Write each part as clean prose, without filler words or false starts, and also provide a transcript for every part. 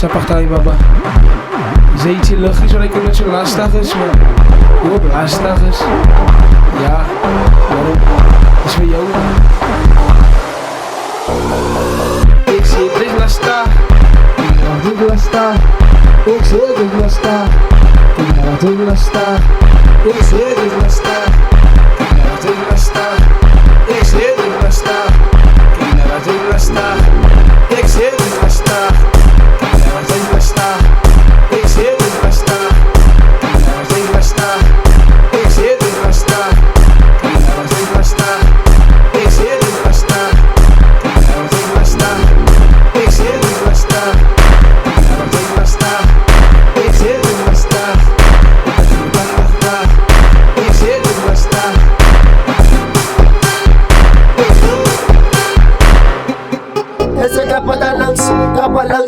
Essa parte aí, baba. Gente, logisch wat ik met zo'n lastig is, maar hoe lastig is. Ja, waarom? Dat is voor jou. Ik zie het is lastig. Ik zie het lastig. Ik zie het lastig. Ik zie het lastig. Ik zie het lastig. Ik zie het lastig. Ik zie het lastig. Ik zie het lastig. Ik zie het lastig.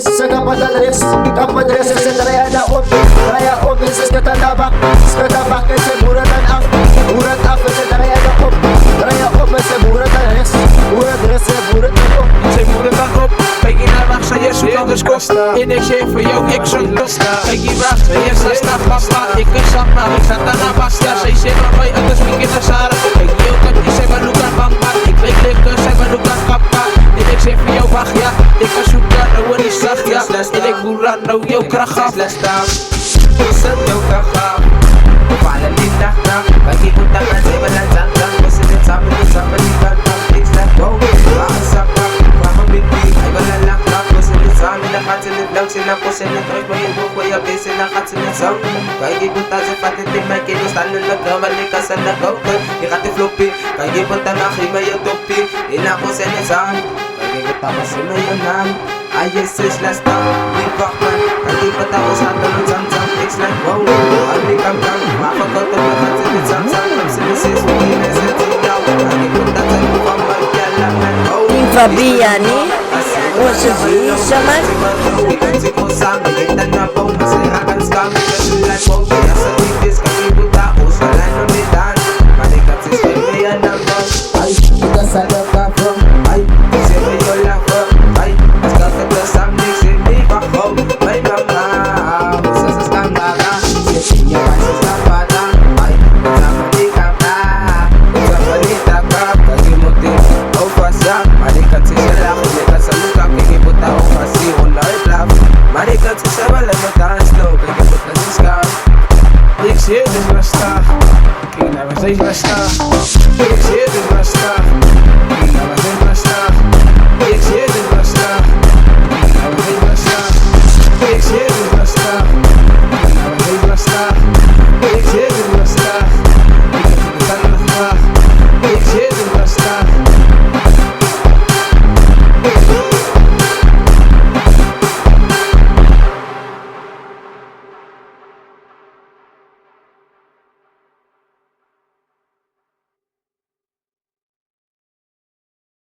Sa kapadalres sa draya na office sa katabak kasi muratan af sa draya na office sa muratan res sa muratan op Zij muratan op, kijk in haar wacht, zij is zo anders kost. En ik geef voor jou, ik zo'n kost. Kijk hier wacht, zij is haar stap, papa. Ik ben sap, maar ik zat aan haar basta. Zij zit nog bij, anders moet ik in de Sara. Ik wil dat die zij maar Lukan Bamba. Ik weet lekker, zij maar Lukan Papa. En ik zeg voor jou wacht, ja. Ik ga zoeken, nou word ik zacht, ja. En ik moet ran, nou jouw kracht af. Ik zet jouw kracht af. We vallen niet dag. Wij geven dag en zij willen dag. We zitten samen, die kan af. Ik zeg wow, waar is dat pak? Waar mijn baby, hij wil een lach. We zitten samen, dan gaat ze niet langs. En dan kost ze niet terug, maar je boog bij je beest. En dan gaat ze niet zo. Wij geven dat ze vat het in mijn kind. We staan in de drum, en ik kan ze naar koken. Je gaat die floppie. Wij geven dat dan geef mij je toppie. En dan kost ze niet zo. Wij geven dat we zien met je naam. I just switch last time, big rock man. I think that I was hot on the tongue. It's like wow, I think I'm done. I forgot to put that in the tongue. I'm still says we need to take down. I can put that in the farm, but yeah, like man. Oh, Fabiani What's his name? Shaman? we can take more song. We get that now, boom. I say I can scam. Just like wow, yes I think this can be put that. Oh, so I know me done. But they got this way and I'm done. Ay, ika sana